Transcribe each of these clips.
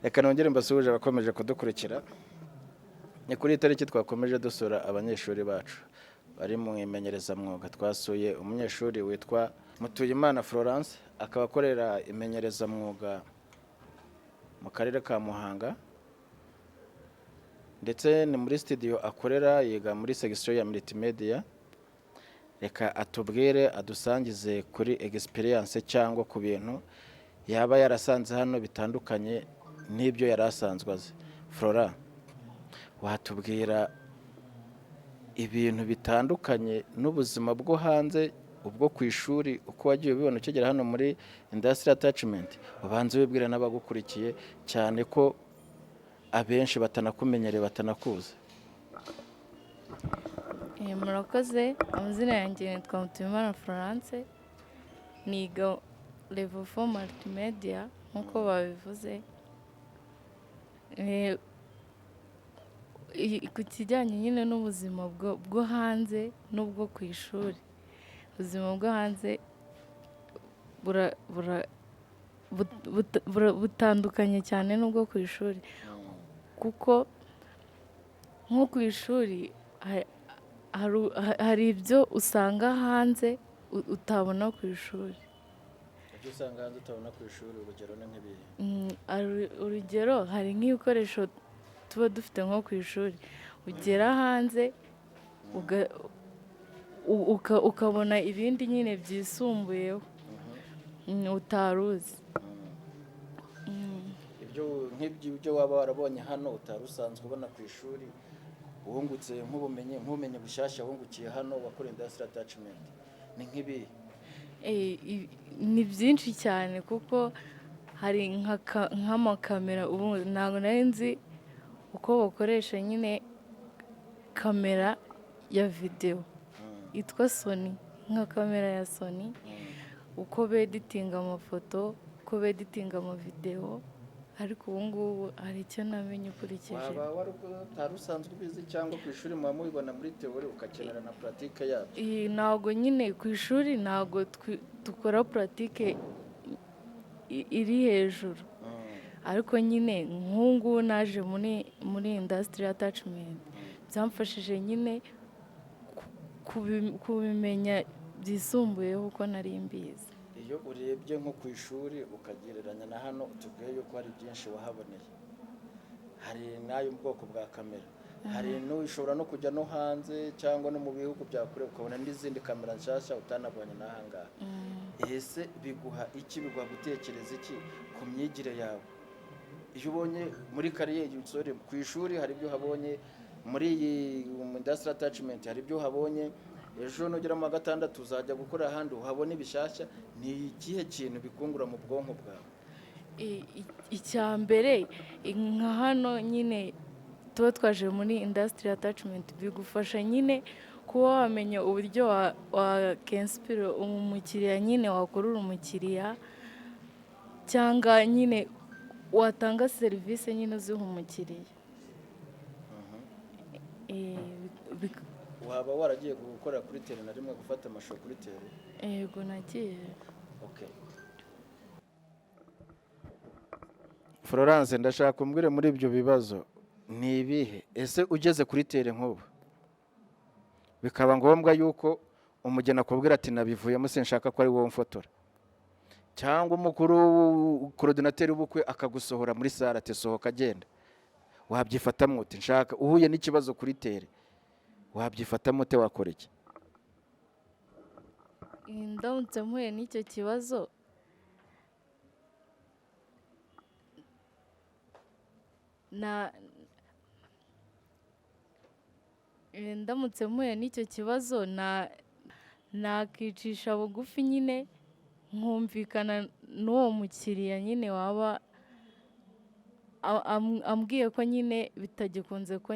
reka nongere mbasuhuje abakomeje kudukurikira. Ni kuri itariki twakomeje dusura abanyeshuri bacu bari mu imenyerezamwuga. Twasuye umunyeshuri witwa Mutuyimana Florence, akaba akorera imenyerezamwuga mu karere ka Muhanga, ndetse ni muri studio akorera, yiga muri section ya multimedia. Reka atubwire, adusangize kuri experience cyangwa ku bintu yaba yarasanze hano bitandukanye n'ibyo yarasanzwe azi. Flora, watubwira ibintu bitandukanye n'ubuzima bwo hanze, ubwo ku ishuri, uko wagiye ubibona ukigera hano muri industrial attachment? Ubanze wibwira n'abagukurikiye cyane ko abenshi batanakumenyereye, batanakuzi. Murakoze. Amazina yanjye nitwa Mutuyimana Florence, niga level 4 multimedia nkuko babivuze. Ku kijyanye nyine n'ubuzima bwo hanze n'ubwo ku ishuri, ubuzima bwo hanze butandukanye cyane n'ubwo ku ishuri, kuko nko ku ishuri hari ibyo usanga hanze utabona ku ishuri. Ibyo usanga hanze utabona ku ishuri, urugero ni nk'ibihe? Urugero, hari nk'ibikoresho tuba dufite nko ku ishuri, ugera hanze ukabona ibindi nyine byisumbuyeho utaruzi. Nk'ibyo waba warabonye hano utari usanzwe ubona ku ishuri, wungutse nk'ubumenyi bushyashya wungukiye hano wakora industrial attachment, ni nk'ibihe? Ni byinshi cyane, kuko hari nk'amakamera. Ubu ntabwo nari nzi uko bakoresha nyine kamera ya video yitwa Sony, nka kamera ya Sony, uko beditinga amafoto, uko beditinga amavideo. Ariko ubu ngubu hari icyo namenye ukurikije. Waba utari usanzwe ubizi cyangwa ku ishuri muba mubibona muri teori ukakenera na pratique yabyo? Ntabwo nyine ku ishuri ntabwo dukora pratique iri hejuru, ariko nyine nk'ubu naje muri industrial attachment byamfashije nyine kubimenya byisumbuyeho uko nari mbizi. Iyo urebye nko ku ishuri ukagereranya na hano, utubwiye yuko hari byinshi wahaboneye. Hari n'ayo bwoko bwa kamera, hari n'ushobora no kujya no hanze cyangwa no mu bihugu bya kure ukabona n'izindi kamera nshyashya utanabonye n'ahangaha. Ese biguha iki, biguha gutekereza iki ku myigire yawe? Iyo ubonye muri kariyeri ku ishuri hari ibyo habonye, muri iyi industrial attachment hari ibyo habonye, ejo nugera mu gatandatu uzajya gukora ahandi uhabona ibishyashya. Ni ikihe kintu bikungura mu bwonko bwawe? Icya mbere, nka hano nyine tuba twaje muri industrial attachment, bigufasha nyine kuba wamenya uburyo wakenspire umukiriya, nyine wakurura umukiriya, cyangwa nyine watanga serivisi nyine uziha umukiriya. Waba waragiye gukorera kuri tele na rimwe, gufata amashusho kuri tele? Yego, nagiye. Okay. Florence, ndashaka kumbwire muri ibyo bibazo ni ibihe? Ese ugeze kuri tele nk'ubu bikaba ngombwa yuko umugeni akubwira ati nabivuyemo sinshaka ko ari wowe mfotora, cyangwa umukuru coordinateur w'ubukwe akagusohora muri sale ati sohoka agenda, wabyifatamo ute? Nshaka uhuye n'ikibazo kuri tele, wabyifatamo ute? Wakora iki? Ndamutse mpuye n'icyo kibazo, nakicisha bugufi nyine nkumvikana n'uwo mukiriya nyine waba ambwiye ko nyine bitagikunze ko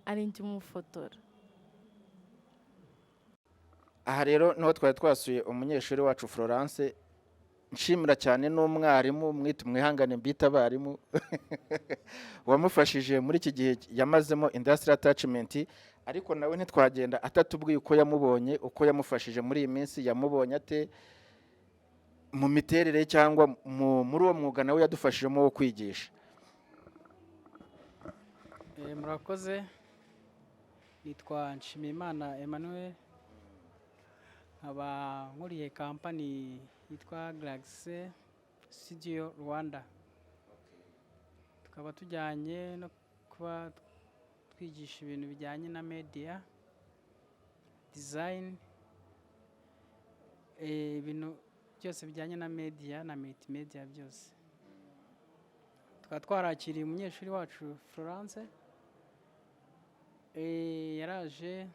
ari njye umufotora. Aha rero niho twari twasuye umunyeshuri wacu Florence, nshimira cyane n'umwarimu, mwihangane mbita abarimu wamufashije muri iki gihe yamazemo industrial attachment. Ariko nawe ntitwagenda atatubwiye uko yamubonye, uko yamufashije muri iyi minsi. Yamubonye ate mu miterere cyangwa muri uwo mwuga nawe yadufashijemo wo kwigisha? Murakoze, nitwa Nshimiyimana Emmanuel, nkaba nkuriye kampani yitwa Galaxy Studio Rwanda. Tukaba tujyanye no kuba twigisha ibintu bijyanye na media design, ibintu byose bijyanye na media na multimedia byose. Tukaba twarakiriye umunyeshuri wacu Florence, yaraje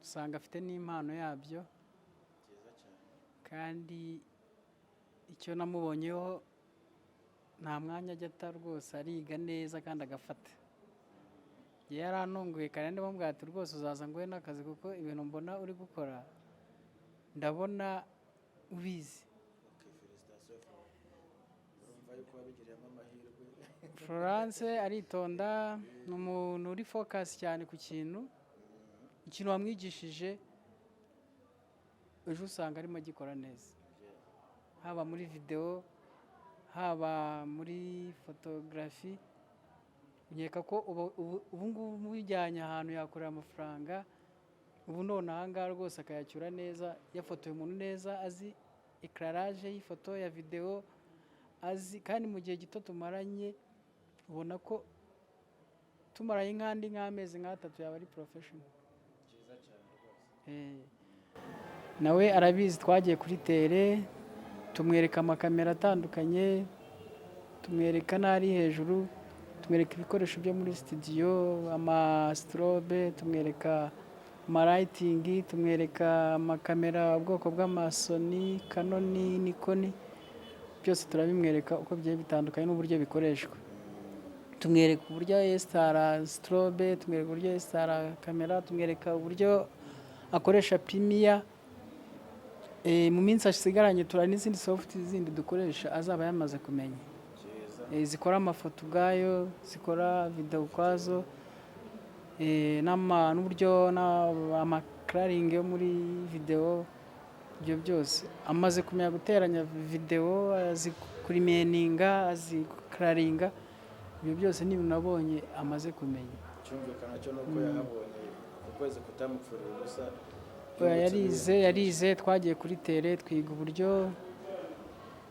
usanga afite n'impano yabyo, kandi icyo namubonyeho nta mwanya ajya ata rwose, ariga neza kandi agafata. Yarantunguye kandi ndamubwira ati rwose uzaza nguhe n'akazi kuko ibintu mbona uri gukora ndabona ubizi. Florence aritonda, ni umuntu uri focus cyane ku kintu wamwigishije ejo usanga arimo agikora neza, haba muri video, haba muri photography. Nkeka ko ubu ngubu bijyanye ahantu yakorera amafaranga, ubu none ahangaha rwose akayacyura neza, yafotoye umuntu neza, azi éclairage y'ifoto ya video, azi kandi mu gihe gito tumaranye ubona ko tumaranye nk'amezi nk'atatu yaba ari professional. Nawe arabizi, twagiye kuri tere tumwereka amakamera atandukanye, tumwereka n'ari hejuru, tumwereka ibikoresho byo muri studio, amastrobe, tumwereka amalighting, tumwereka amakamera ubwoko bw'amasoni, Canon, Nikon, byose turabimwereka uko bigiye bitandukanye n'uburyo bikoreshwa. Tumwereka uburyo yesitara strobe, tumwereka uburyo yesitara kamera, tumwereka uburyo akoresha Premiere. Mu minsi asigaranye tura n'izindi soft zindi dukoresha azaba yamaze kumenya, zikora amafoto ubwayo, zikora video ukwazo, n'uburyo amaclaring yo muri video. Ibyo byose amaze kumenya guteranya video, azi kurimeninga, azi claringa. Ibyo byose ni nabonye amaze kumenya. Cyumvikana cyo nuko yahabonye ukwezi kutamupfurira ubusa. Yarize twagiye kuri tere twiga uburyo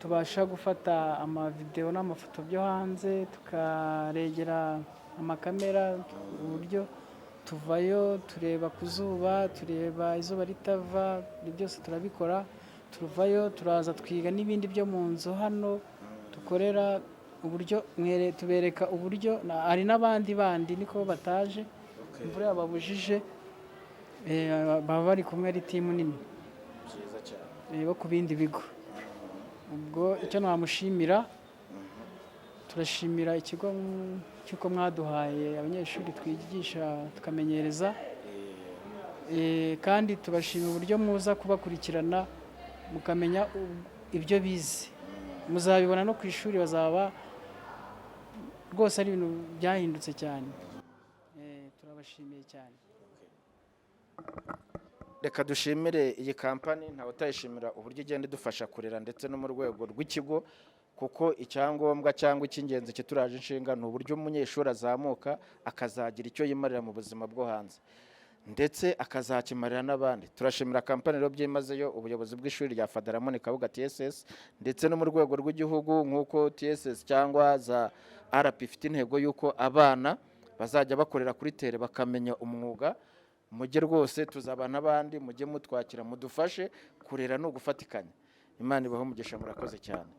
tubasha gufata amavideo n'amafoto byo hanze, tukaregera amakamera, uburyo tuvayo tureba ku zuba, tureba izuba ritava, byose turabikora. Tuvayo turaza twiga n'ibindi byo mu nzu hano dukorera, uburyo tubereka uburyo. Hari n'abandi niko bataje, imvura yababujije, baba bari kumwe ari timu nini bo ku bindi bigo. Ubwo icyo namushimira, turashimira ikigo cy'uko mwaduhaye abanyeshuri twigisha tukamenyereza, kandi tubashimira uburyo muza kubakurikirana mukamenya ibyo bize. Muzabibona no ku ishuri, bazaba rwose ari ibintu byahindutse cyane. Turabashimiye cyane. Reka dushimire iyi kampani, ntawe utayishimira uburyo igenda idufasha kurera ndetse no mu rwego rw'ikigo, kuko icyangombwa cyangwa icy'ingenzi kituraje inshinga ni uburyo umunyeshuri azamuka akazagira icyo yimarira mu buzima bwo hanze ndetse akazakimarira n'abandi. Turashimira kampani rero byimazeyo ubuyobozi bw'ishuri rya Fadaramoni Kabuga TSS ndetse no mu rwego rw'igihugu, nk'uko TSS cyangwa za RP ifite intego y'uko abana bazajya bakorera kuri tere bakamenya umwuga. Mujye rwose tuzaba n'abandi, mujye mutwakira, mudufashe kurera no gufatikanya. Imana ibaho umugisha, murakoze cyane.